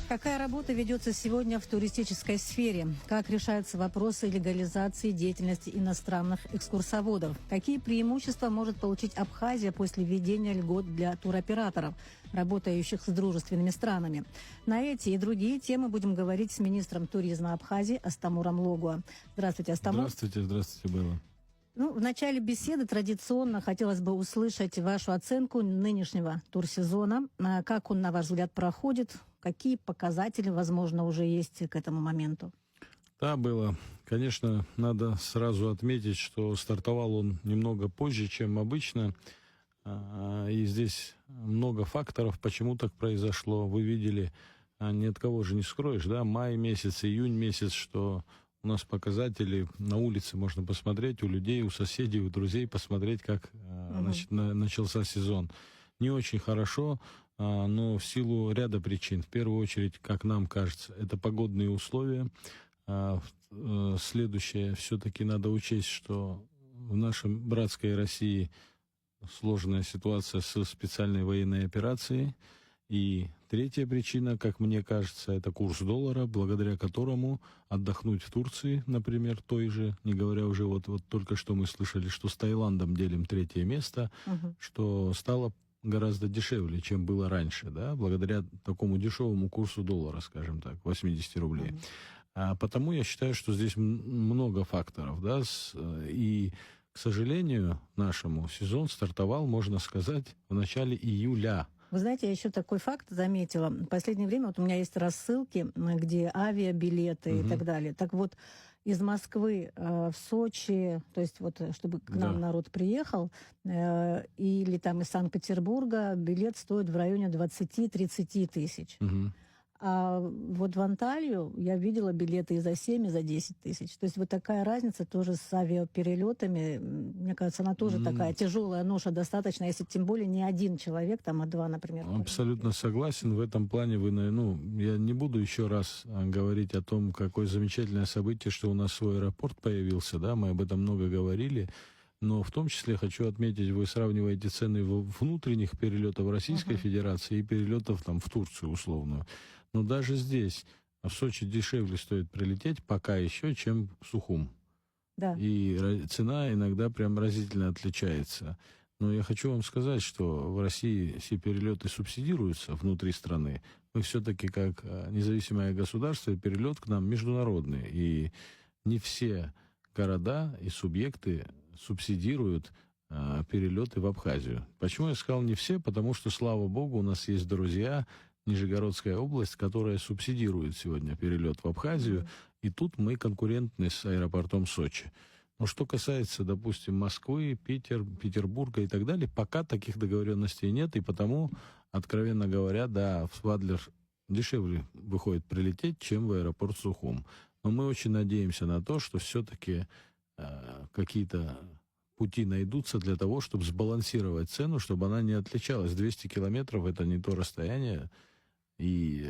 Какая работа ведется сегодня в туристической сфере? Как решаются вопросы легализации деятельности иностранных экскурсоводов? Какие преимущества может получить Абхазия после введения льгот для туроператоров, работающих с дружественными странами? На эти и другие темы будем говорить с министром туризма Абхазии Астамуром Логуа. Здравствуйте, Астамур. Здравствуйте, Белла. В начале беседы традиционно хотелось бы услышать вашу оценку нынешнего турсезона. Как он, на ваш взгляд, проходит? Какие показатели, возможно, уже есть к этому моменту? Да, было. Конечно, надо сразу отметить, что стартовал он немного позже, чем обычно. И здесь много факторов, почему так произошло. Вы видели, ни от кого же не скроешь, да, май месяц, июнь месяц, что у нас показатели на улице можно посмотреть, у людей, у соседей, у друзей посмотреть, как начался сезон. Не очень хорошо, но в силу ряда причин. В первую очередь, как нам кажется, это погодные условия. Следующее, все-таки надо учесть, что в нашей братской России сложная ситуация со специальной военной операцией. И третья причина, как мне кажется, это курс доллара, благодаря которому отдохнуть в Турции, например, той же, не говоря уже, вот только что мы слышали, что с Таиландом делим третье место, что стало гораздо дешевле, чем было раньше, да, благодаря такому дешевому курсу доллара, скажем так, 80 рублей. А потому я считаю, что здесь много факторов, да, и, к сожалению, нашему сезон стартовал, можно сказать, в начале июля. Вы знаете, я еще такой факт заметила. В последнее время вот у меня есть рассылки, где авиабилеты и так далее. Так вот, из Москвы в Сочи, то есть вот чтобы к нам народ приехал, или там из Санкт-Петербурга, билет стоит в районе 20-30 тысяч. А вот в Анталию я видела билеты и за 7, и за 10 тысяч. То есть вот такая разница тоже с авиаперелетами. Мне кажется, она тоже такая тяжелая ноша достаточно, если тем более не один человек, там, а два, например. Абсолютно согласен. В этом плане я не буду еще раз говорить о том, какое замечательное событие, что у нас свой аэропорт появился, да, мы об этом много говорили. Но в том числе хочу отметить, вы сравниваете цены внутренних перелетов в Российской Федерации и перелетов там в Турцию условную. Но даже здесь, в Сочи, дешевле стоит прилететь пока еще, чем в Сухум. Да. И цена иногда прям разительно отличается. Но я хочу вам сказать, что в России все перелеты субсидируются внутри страны. Мы все-таки, как независимое государство, перелет к нам международный. И не все города и субъекты субсидируют перелеты в Абхазию. Почему я сказал не все? Потому что, слава богу, у нас есть друзья, Нижегородская область, которая субсидирует сегодня перелет в Абхазию, и тут мы конкурентны с аэропортом Сочи. Но что касается, допустим, Москвы, Петербурга и так далее, пока таких договоренностей нет, и потому, откровенно говоря, да, в Адлер дешевле выходит прилететь, чем в аэропорт Сухум. Но мы очень надеемся на то, что все-таки какие-то пути найдутся для того, чтобы сбалансировать цену, чтобы она не отличалась. 200 километров — это не то расстояние, и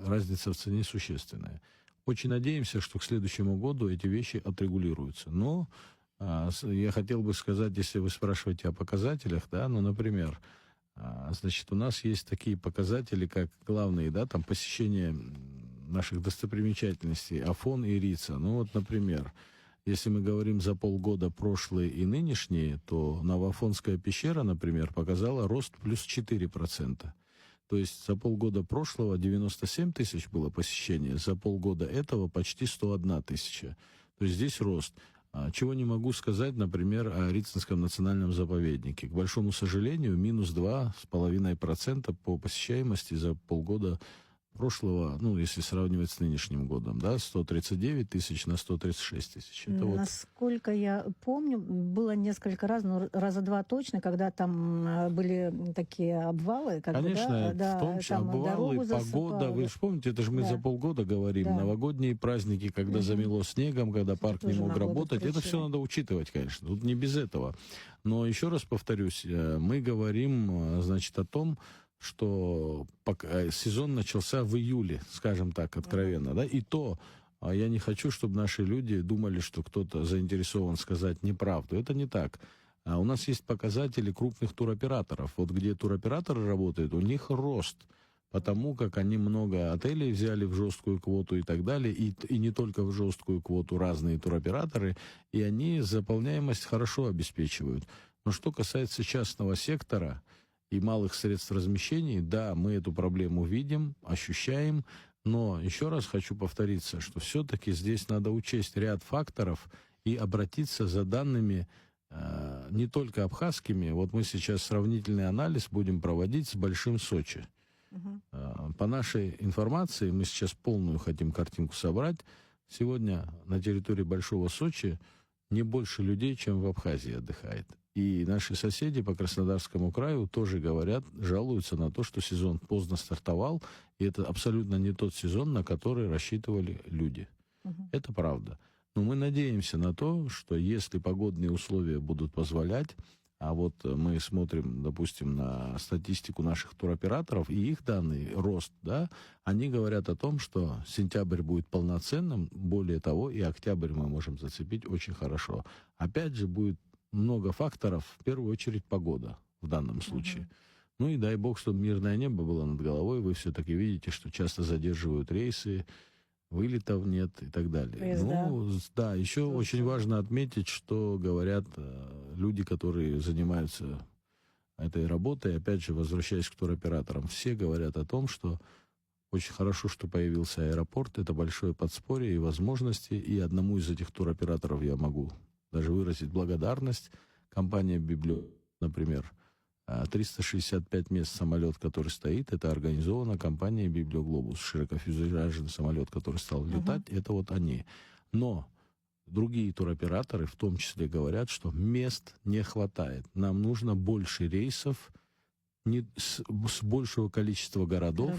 разница в цене существенная. Очень надеемся, что к следующему году эти вещи отрегулируются. Но я хотел бы сказать, если вы спрашиваете о показателях, да, например, значит, у нас есть такие показатели, как главные, да, там посещение наших достопримечательностей, Афон и Рица. Например, если мы говорим за полгода прошлые и нынешние, то Новоафонская пещера, например, показала рост плюс 4%. То есть за полгода прошлого 97 тысяч было посещение, за полгода этого почти 101 тысяча. То есть здесь рост. Чего не могу сказать, например, о Рицинском национальном заповеднике. К большому сожалению, минус 2,5% по посещаемости за полгода прошлого, если сравнивать с нынешним годом, да, 139 тысяч на 136 тысяч. Это насколько я помню, было несколько раз, раза два точно, когда там были такие обвалы. Конечно, в том числе обвалы, погода. Вы же помните, это же мы за полгода говорим. Новогодние праздники, когда замело снегом, когда парк не мог работать. Это все надо учитывать, конечно. Тут не без этого. Но еще раз повторюсь, мы говорим, значит, о том, что сезон начался в июле, скажем так, откровенно, да, и то я не хочу, чтобы наши люди думали, что кто-то заинтересован сказать неправду. Это не так. У нас есть показатели крупных туроператоров. Вот где туроператоры работают, у них рост потому как они много отелей взяли в жесткую квоту и так далее, и не только в жесткую квоту разные туроператоры, и они заполняемость хорошо обеспечивают. Но что касается частного сектора и малых средств размещения, да, мы эту проблему видим, ощущаем, но еще раз хочу повториться, что все-таки здесь надо учесть ряд факторов и обратиться за данными не только абхазскими. Вот мы сейчас сравнительный анализ будем проводить с Большим Сочи. По нашей информации, мы сейчас полную хотим картинку собрать, сегодня на территории Большого Сочи не больше людей, чем в Абхазии отдыхает. И наши соседи по Краснодарскому краю тоже говорят, жалуются на то, что сезон поздно стартовал, и это абсолютно не тот сезон, на который рассчитывали люди. Это правда. Но мы надеемся на то, что если погодные условия будут позволять, а вот мы смотрим, допустим, на статистику наших туроператоров, и их данные, рост, да, они говорят о том, что сентябрь будет полноценным, более того, и октябрь мы можем зацепить очень хорошо. Опять же, будет много факторов, в первую очередь погода в данном случае. Ну и дай бог, чтобы мирное небо было над головой. Вы все-таки видите, что часто задерживают рейсы, вылетов нет и так далее. Поезда. Ну, да, еще очень важно отметить, что говорят люди, которые занимаются этой работой. Опять же, возвращаясь к туроператорам, все говорят о том, что очень хорошо, что появился аэропорт. Это большое подспорье и возможности. И одному из этих туроператоров я могу даже выразить благодарность. Компания «Библио», например, 365 мест самолет, который стоит, это организована компанией «Библиоглобус», широкофюзеляжный самолет, который стал летать, это вот они. Но другие туроператоры в том числе говорят, что мест не хватает. Нам нужно больше рейсов, с большего количества городов,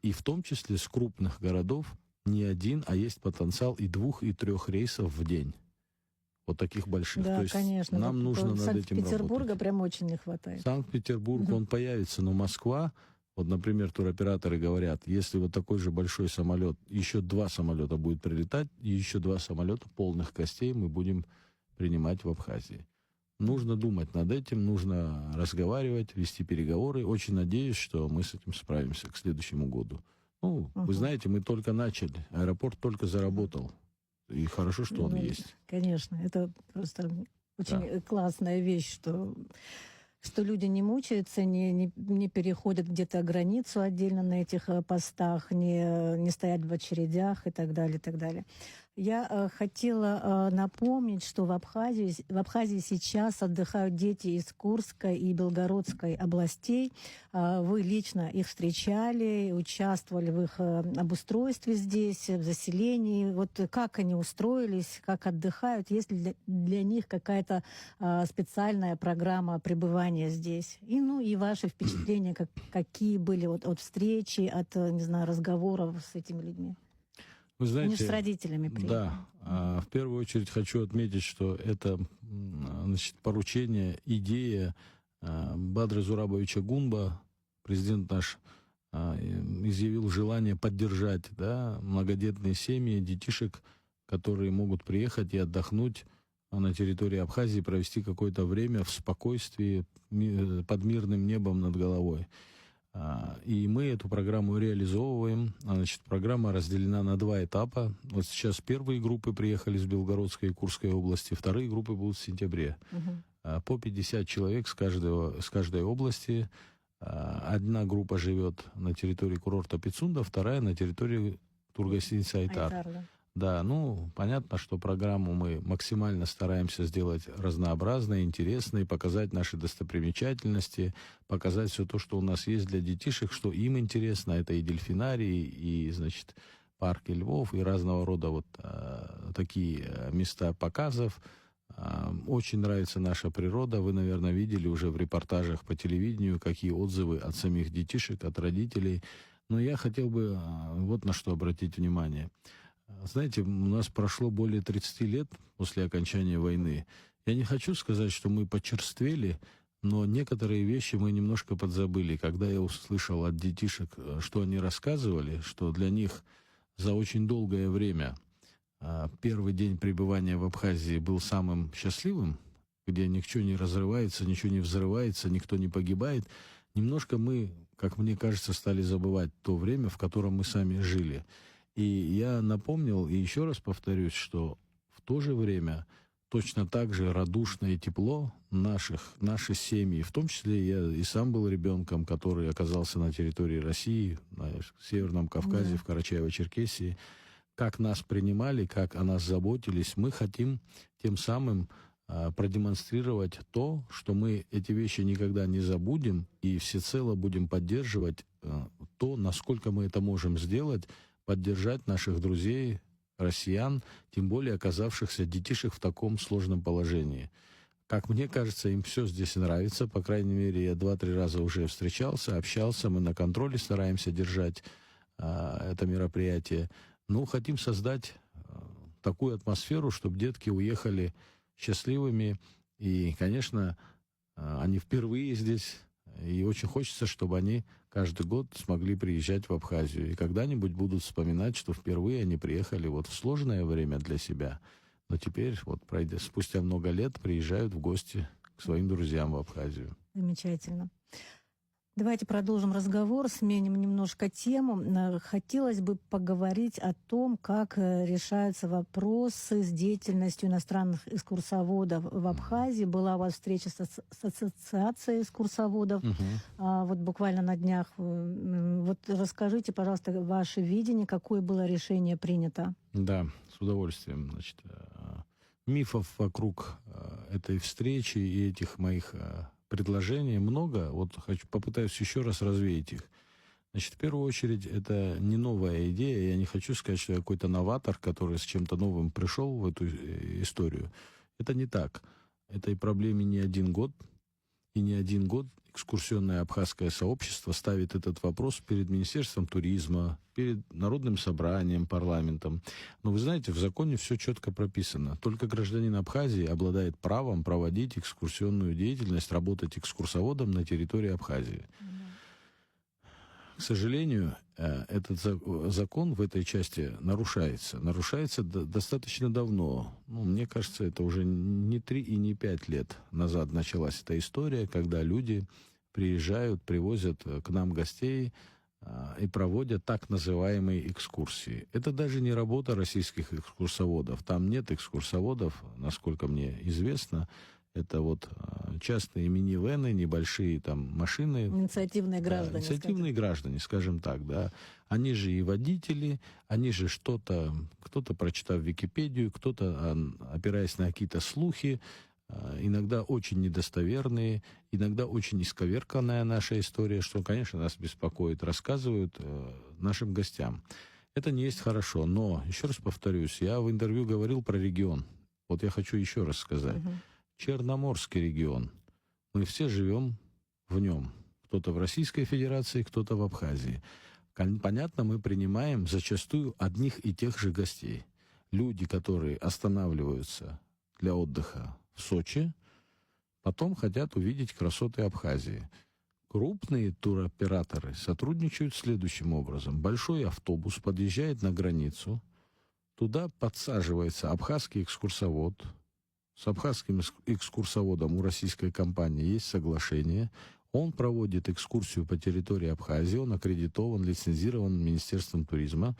и в том числе с крупных городов не один, а есть потенциал и 2, и 3 рейсов в день. Вот таких больших. Да, то есть конечно. нам Вот нужно над этим работать. Санкт-Петербурга прям очень не хватает. Санкт-Петербург, он появится, но Москва, вот, например, туроператоры говорят, если вот такой же большой самолет, еще 2 самолета будет прилетать, и еще 2 самолета полных костей мы будем принимать в Абхазии. Нужно думать над этим, нужно разговаривать, вести переговоры. Очень надеюсь, что мы с этим справимся к следующему году. Ну, вы знаете, мы только начали, аэропорт только заработал. И хорошо, что он есть. Конечно, это просто очень классная вещь, что люди не не переходят где-то границу отдельно на этих постах, не стоят в очередях и так далее, и так далее. Я хотела напомнить, что в Абхазии сейчас отдыхают дети из Курской и Белгородской областей. Вы лично их встречали, участвовали в их обустройстве здесь, в заселении. Вот как они устроились, как отдыхают? Есть ли для них какая-то специальная программа пребывания здесь? И ваши впечатления, какие были от встречи, от, не знаю, разговоров с этими людьми? Вы знаете, они же с родителями приехали. Да. В первую очередь хочу отметить, что это поручение, идея Бадра Зурабовича Гунба, президент наш, изъявил желание поддержать многодетные семьи, детишек, которые могут приехать и отдохнуть на территории Абхазии, провести какое-то время в спокойствии, под мирным небом над головой. И мы эту программу реализовываем. Программа разделена на 2 этапа. Вот сейчас первые группы приехали с Белгородской и Курской области, вторые группы будут в сентябре. По 50 человек с каждой области. Одна группа живет на территории курорта Пицунда, вторая на территории тургостиницы «Айтар». Да, понятно, что программу мы максимально стараемся сделать разнообразной, интересной, показать наши достопримечательности, показать все то, что у нас есть для детишек, что им интересно. Это и дельфинарий, и, парки львов, и разного рода такие места показов. Очень нравится наша природа. Вы, наверное, видели уже в репортажах по телевидению, какие отзывы от самих детишек, от родителей. Но я хотел бы вот на что обратить внимание. Знаете, у нас прошло более 30 лет после окончания войны. Я не хочу сказать, что мы почерствели, но некоторые вещи мы немножко подзабыли. Когда я услышал от детишек, что они рассказывали, что для них за очень долгое время первый день пребывания в Абхазии был самым счастливым, где ничего не разрывается, ничего не взрывается, никто не погибает, немножко мы как мне кажется, стали забывать то время, в котором мы сами жили. И я напомнил, и еще раз повторюсь, что в то же время точно так же радушно и тепло наши семьи, в том числе я и сам был ребенком, который оказался на территории России, на Северном Кавказе, в Карачаево-Черкесии, как нас принимали, как о нас заботились. Мы хотим тем самым продемонстрировать то, что мы эти вещи никогда не забудем и всецело будем поддерживать то, насколько мы это можем сделать, поддержать наших друзей, россиян, тем более оказавшихся детишек в таком сложном положении. Как мне кажется, им все здесь нравится. По крайней мере, я 2-3 раза уже встречался, общался. Мы на контроле стараемся держать это мероприятие. Ну, хотим создать такую атмосферу, чтобы детки уехали счастливыми. И, конечно, они впервые здесь. И очень хочется, чтобы они каждый год смогли приезжать в Абхазию. И когда-нибудь будут вспоминать, что впервые они приехали вот в сложное время для себя. Но теперь, вот спустя много лет, приезжают в гости к своим друзьям в Абхазию. Замечательно. Давайте продолжим разговор, сменим немножко тему. Хотелось бы поговорить о том, как решаются вопросы с деятельностью иностранных экскурсоводов в Абхазии. Была у вас встреча с ассоциацией экскурсоводов вот буквально на днях. Вот расскажите, пожалуйста, ваше видение, какое было решение принято? Да, с удовольствием. Значит, мифов вокруг этой встречи и этих моих предложений много. Вот попытаюсь еще раз развеять их. Значит, в первую очередь, это не новая идея. Я не хочу сказать, что я какой-то новатор, который с чем-то новым пришел в эту историю. Это не так. Этой проблеме не один год. И не один год экскурсионное абхазское сообщество ставит этот вопрос перед Министерством туризма, перед Народным собранием, парламентом. Но вы знаете, в законе все четко прописано. Только гражданин Абхазии обладает правом проводить экскурсионную деятельность, работать экскурсоводом на территории Абхазии. К сожалению, этот закон в этой части нарушается. Нарушается достаточно давно. Ну, мне кажется, это уже не 3 и не 5 лет назад началась эта история, когда люди приезжают, привозят к нам гостей и проводят так называемые экскурсии. Это даже не работа российских экскурсоводов. Там нет экскурсоводов, насколько мне известно. Это вот частные минивэны, небольшие там машины. Инициативные граждане. Инициативные граждане, скажем так, да. Они же и водители, они же кто-то, прочитав Википедию, кто-то, опираясь на какие-то слухи, иногда очень недостоверные, иногда очень исковерканная наша история, что, конечно, нас беспокоит, рассказывают нашим гостям. Это не есть хорошо, но, еще раз повторюсь, я в интервью говорил про регион. Вот я хочу еще раз сказать. Черноморский регион. Мы все живем в нем. Кто-то в Российской Федерации, кто-то в Абхазии. Понятно, мы принимаем зачастую одних и тех же гостей. Люди, которые останавливаются для отдыха в Сочи, потом хотят увидеть красоты Абхазии. Крупные туроператоры сотрудничают следующим образом. Большой автобус подъезжает на границу, туда подсаживается абхазский экскурсовод. С абхазским экскурсоводом у российской компании есть соглашение. Он проводит экскурсию по территории Абхазии, он аккредитован, лицензирован Министерством туризма.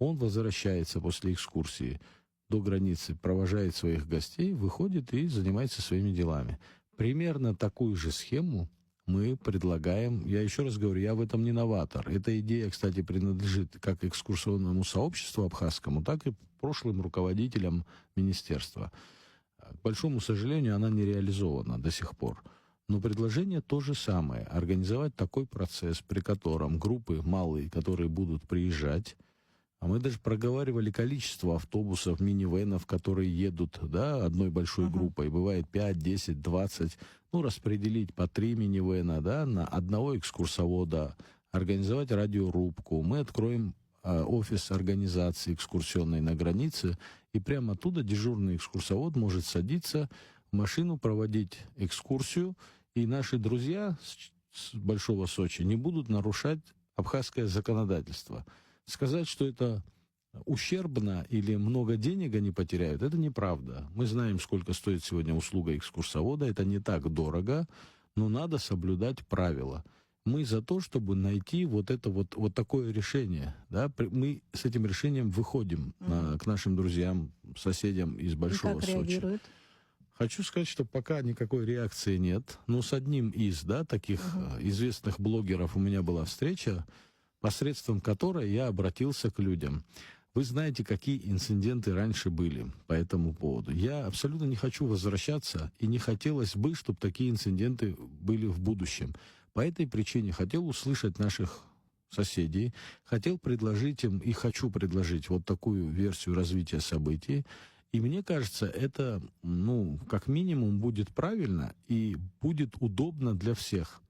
Он возвращается после экскурсии до границы, провожает своих гостей, выходит и занимается своими делами. Примерно такую же схему мы предлагаем. Я еще раз говорю, я в этом не новатор. Эта идея, кстати, принадлежит как экскурсионному сообществу абхазскому, так и прошлым руководителям министерства. К большому сожалению, она не реализована до сих пор. Но предложение то же самое. Организовать такой процесс, при котором группы малые, которые будут приезжать, а мы даже проговаривали количество автобусов, минивэнов, которые едут, да, одной большой группой. Бывает 5, 10, 20. Ну, распределить по 3 минивэна, да, на одного экскурсовода, организовать радиорубку. Мы откроем офис организации экскурсионной на границе, и прямо оттуда дежурный экскурсовод может садиться в машину, проводить экскурсию, и наши друзья с Большого Сочи не будут нарушать абхазское законодательство. Сказать, что это ущербно или много денег они потеряют, это неправда. Мы знаем, сколько стоит сегодня услуга экскурсовода, это не так дорого, но надо соблюдать правила. Мы за то, чтобы найти вот это вот такое решение. Да? Мы с этим решением выходим к нашим друзьям, соседям из Большого И как Сочи. реагируют? Хочу сказать, что пока никакой реакции нет. Но с одним из таких известных блогеров у меня была встреча, посредством которой я обратился к людям. Вы знаете, какие инциденты раньше были по этому поводу. Я абсолютно не хочу возвращаться, и не хотелось бы, чтобы такие инциденты были в будущем. По этой причине хотел услышать наших соседей, хотел предложить им и хочу предложить вот такую версию развития событий. И мне кажется, это, как минимум, будет правильно и будет удобно для всех.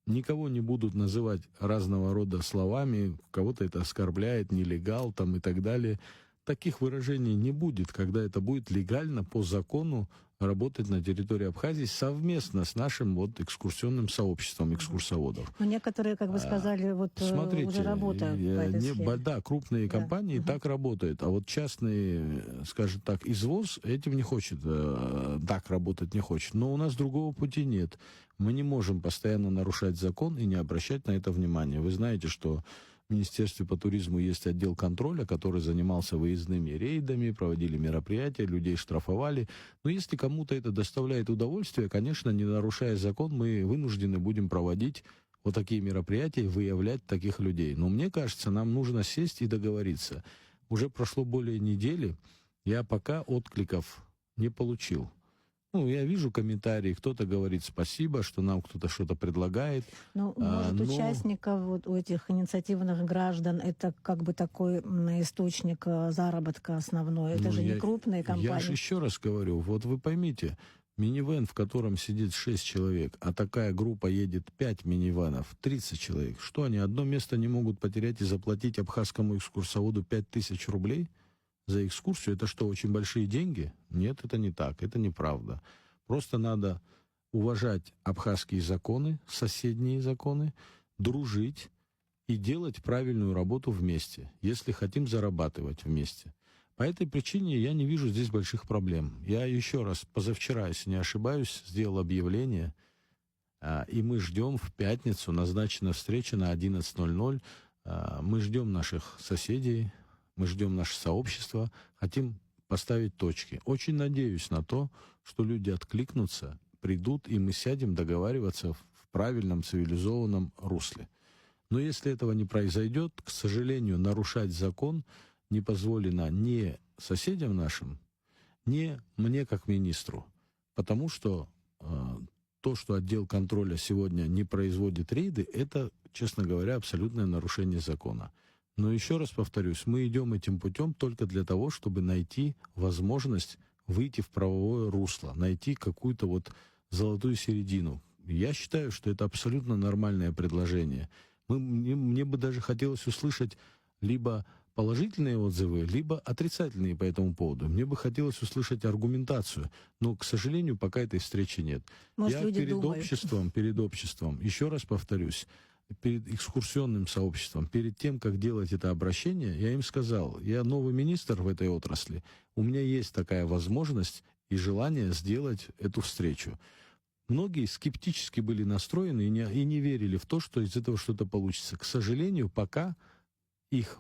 Никого не будут называть разного рода словами, кого-то это оскорбляет, нелегал там и так далее. Таких выражений не будет, когда это будет легально по закону работать на территории Абхазии совместно с нашим экскурсионным сообществом экскурсоводов. Но некоторые, как вы сказали, Смотрите, уже работают по этой схеме. Да, крупные компании так работают, а вот частный, скажем так, извоз этим не хочет, так работать не хочет. Но у нас другого пути нет. Мы не можем постоянно нарушать закон и не обращать на это внимания. Вы знаете, что в Министерстве по туризму есть отдел контроля, который занимался выездными рейдами, проводили мероприятия, людей штрафовали. Но если кому-то это доставляет удовольствие, конечно, не нарушая закон, мы вынуждены будем проводить вот такие мероприятия и выявлять таких людей. Но мне кажется, нам нужно сесть и договориться. Уже прошло более недели, я пока откликов не получил. Я вижу комментарии, кто-то говорит спасибо, что нам кто-то что-то предлагает. Может, участников у этих инициативных граждан это как бы такой источник заработка основной. Это же не крупные компании. Я же еще раз говорю, вот вы поймите, минивэн, в котором сидит 6 человек, а такая группа едет 5 минивэнов, 30 человек. Что они одно место не могут потерять и заплатить абхазскому экскурсоводу 5000 рублей? За экскурсию, это что, очень большие деньги? Нет, это не так, это неправда. Просто надо уважать абхазские законы, соседние законы, дружить и делать правильную работу вместе, если хотим зарабатывать вместе. По этой причине я не вижу здесь больших проблем. Я еще раз, позавчера, если не ошибаюсь, сделал объявление, и мы ждем в пятницу, назначена встреча на 11:00. Мы ждем наших соседей, мы ждем наше сообщество, хотим поставить точки. Очень надеюсь на то, что люди откликнутся, придут, и мы сядем договариваться в правильном цивилизованном русле. Но если этого не произойдет, к сожалению, нарушать закон не позволено ни соседям нашим, ни мне как министру. Потому что то, что отдел контроля сегодня не производит рейды, это, честно говоря, абсолютное нарушение закона. Но еще раз повторюсь, мы идем этим путем только для того, чтобы найти возможность выйти в правовое русло, найти какую-то золотую середину. Я считаю, что это абсолютно нормальное предложение. Мне бы даже хотелось услышать либо положительные отзывы, либо отрицательные по этому поводу. Мне бы хотелось услышать аргументацию, но, к сожалению, пока этой встречи нет. Может, Я перед обществом, еще раз повторюсь, перед экскурсионным сообществом, перед тем, как делать это обращение, я им сказал, я новый министр в этой отрасли, у меня есть такая возможность и желание сделать эту встречу. Многие скептически были настроены и не верили в то, что из этого что-то получится. К сожалению, пока их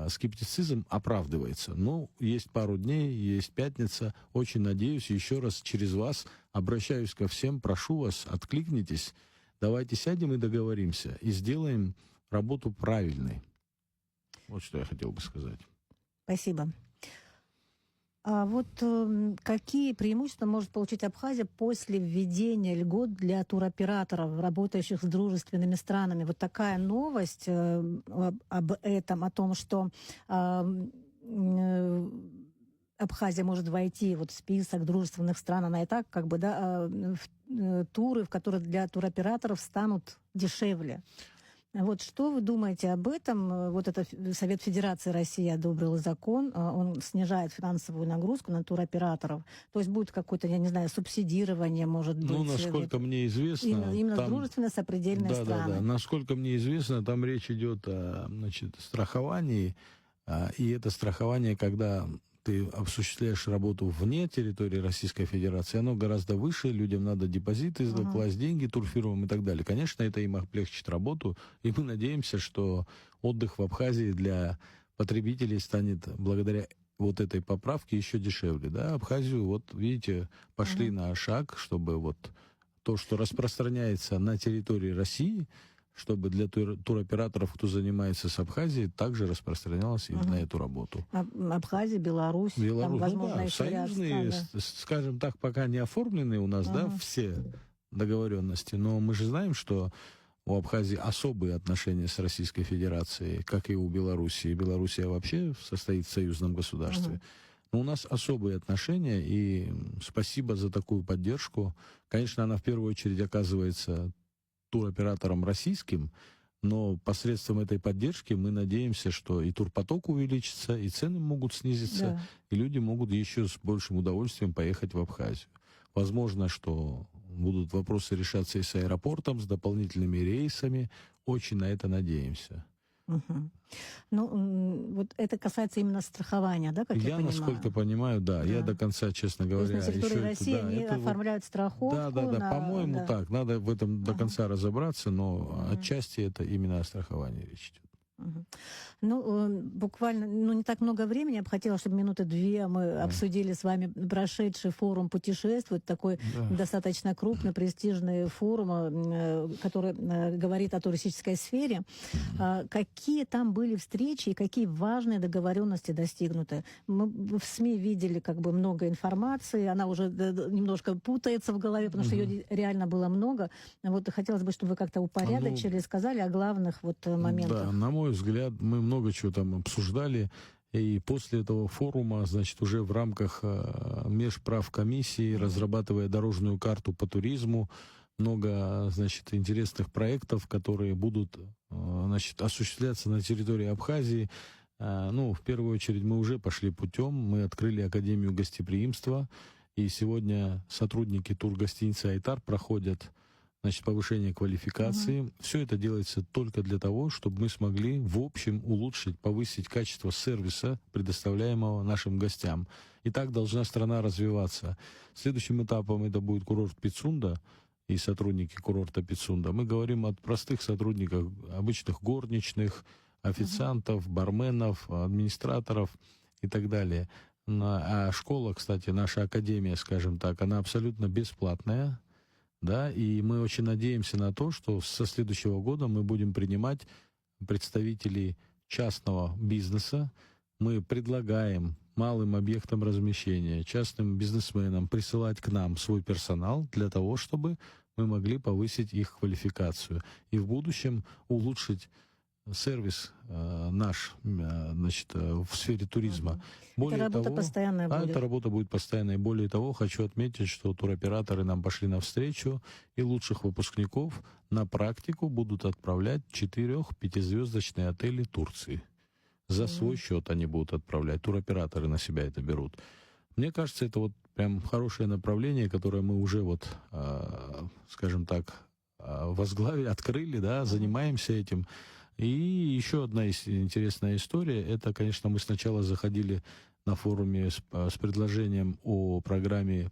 скептицизм оправдывается. Но есть пару дней, есть пятница. Очень надеюсь, еще раз через вас обращаюсь ко всем, прошу вас, откликнитесь. Давайте сядем и договоримся, и сделаем работу правильной. Вот что я хотел бы сказать. Спасибо. А какие преимущества может получить Абхазия после введения льгот для туроператоров, работающих с дружественными странами? Вот такая новость об этом, о том, что Абхазия может войти в список дружественных стран, она и так туры, в которых для туроператоров станут дешевле. Что вы думаете об этом? Это Совет Федерации России одобрил закон, он снижает финансовую нагрузку на туроператоров. То есть будет какое-то, я не знаю, субсидирование, может быть. Насколько мне известно... Именно там дружественно сопредельные страны. Да. Насколько мне известно, там речь идет о страховании, и это страхование, когда ты осуществляешь работу вне территории Российской Федерации, оно гораздо выше, людям надо депозиты класть, деньги турфирмам и так далее. Конечно, это им облегчит работу, и мы надеемся, что отдых в Абхазии для потребителей станет благодаря вот этой поправке еще дешевле. Да? Абхазию, вот видите, пошли на шаг, чтобы вот то, что распространяется на территории России, чтобы для туроператоров, кто занимается с Абхазией, также распространялось и на эту работу. Абхазия, Беларусь, там, возможно, еще союзные, скажем так, пока не оформлены у нас, да, все договоренности, но мы же знаем, что у Абхазии особые отношения с Российской Федерацией, как и у Белоруссии. Белоруссия вообще состоит в союзном государстве. Но у нас особые отношения, и спасибо за такую поддержку. Конечно, она в первую очередь оказывается туроператорам российским, но посредством этой поддержки мы надеемся, что и турпоток увеличится, и цены могут снизиться, и люди могут еще с большим удовольствием поехать в Абхазию. Возможно, что будут вопросы решаться и с аэропортом, с дополнительными рейсами. Очень на это надеемся. Ну, вот это касается именно страхования, да, как я понимаю? Насколько понимаю, да. Я до конца, честно говоря... То есть на территории России они оформляют страховку? Да, по-моему, так. Надо в этом до конца разобраться, но отчасти это именно о страховании речь идет. Ну, буквально, не так много времени. Я бы хотела, чтобы минуты 2 мы обсудили с вами прошедший форум «Путешествует», такой достаточно крупный, престижный форум, который говорит о туристической сфере. Какие там были встречи и какие важные договоренности достигнуты? Мы в СМИ видели много информации, она уже немножко путается в голове, потому что ее реально было много. Вот хотелось бы, чтобы вы как-то упорядочили, сказали о главных моментах. Да, на мой взгляд, мы много чего там обсуждали, и после этого форума, значит, уже в рамках межправкомиссии, разрабатывая дорожную карту по туризму, много, значит, интересных проектов, которые будут, значит, осуществляться на территории Абхазии. Ну, в первую очередь, мы уже пошли путем, мы открыли Академию гостеприимства, и сегодня сотрудники тургостиницы «Айтар» проходят, значит, повышение квалификации. Все это делается только для того, чтобы мы смогли в общем улучшить, повысить качество сервиса, предоставляемого нашим гостям. И так должна страна развиваться. Следующим этапом это будет курорт Пицунда и сотрудники курорта Пицунда. Мы говорим о простых сотрудниках, обычных горничных, официантов, барменов, администраторов и так далее. А школа, кстати, наша академия, скажем так, она абсолютно бесплатная. Да, и мы очень надеемся на то, что со следующего года мы будем принимать представителей частного бизнеса. Мы предлагаем малым объектам размещения, частным бизнесменам присылать к нам свой персонал для того, чтобы мы могли повысить их квалификацию и в будущем улучшить сервис наш, значит, в сфере туризма. Эта работа постоянная будет. Эта работа будет постоянной. Более того, хочу отметить, что туроператоры нам пошли навстречу, и лучших выпускников на практику будут отправлять 4-5-звездочные отели Турции. За свой счет они будут отправлять. Туроператоры на себя это берут. Мне кажется, это вот прям хорошее направление, которое мы уже скажем так, возглавили, открыли, да, занимаемся этим. И еще одна интересная история, это, конечно, мы сначала заходили на форуме с предложением о программе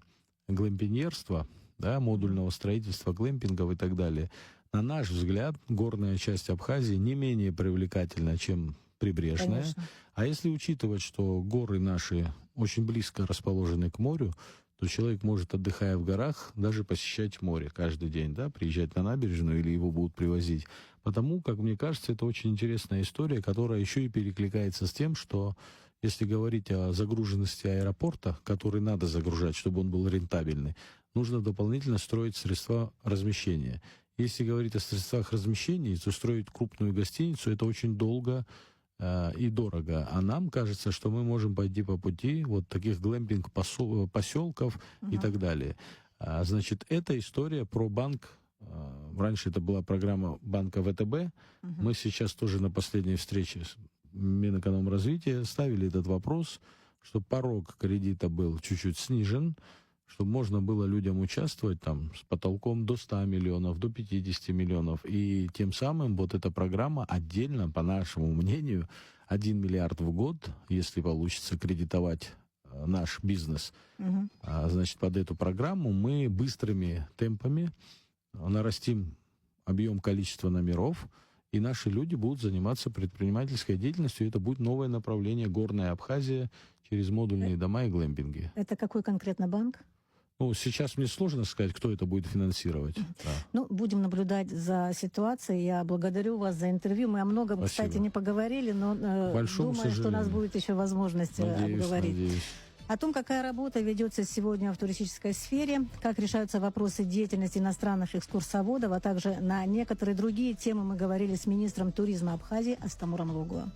глэмпиньерства, да, модульного строительства, глэмпингов и так далее. На наш взгляд, горная часть Абхазии не менее привлекательна, чем прибрежная. Конечно. А если учитывать, что горы наши очень близко расположены к морю, то человек может, отдыхая в горах, даже посещать море каждый день, да, приезжать на набережную или его будут привозить. Потому, как мне кажется, это очень интересная история, которая еще и перекликается с тем, что если говорить о загруженности аэропорта, который надо загружать, чтобы он был рентабельный, нужно дополнительно строить средства размещения. Если говорить о средствах размещения, то строить крупную гостиницу – это очень долго и дорого. А нам кажется, что мы можем пойти по пути вот таких глэмпинг-поселков и так далее. Значит, эта история про банк. Раньше это была программа банка ВТБ. Мы сейчас тоже на последней встрече с Минэкономразвития ставили этот вопрос, чтобы порог кредита был чуть-чуть снижен, чтобы можно было людям участвовать там с потолком до 100 миллионов, до 50 миллионов. И тем самым вот эта программа отдельно, по нашему мнению, 1 миллиард в год, если получится кредитовать наш бизнес. Мгм. Значит, под эту программу мы быстрыми темпами нарастим объем количества номеров, и наши люди будут заниматься предпринимательской деятельностью. И это будет новое направление — Горная Абхазия через модульные дома и глэмпинги. Это какой конкретно банк? Ну, сейчас мне сложно сказать, кто это будет финансировать. Да. Ну, будем наблюдать за ситуацией. Я благодарю вас за интервью. Мы о многом, Спасибо. кстати, не поговорили, но Большому думаю, что у нас сожалению. будет еще возможность обговорить. Надеюсь. О том, какая работа ведется сегодня в туристической сфере, как решаются вопросы деятельности иностранных экскурсоводов, а также на некоторые другие темы мы говорили с министром туризма Абхазии Астамуром Лугуа.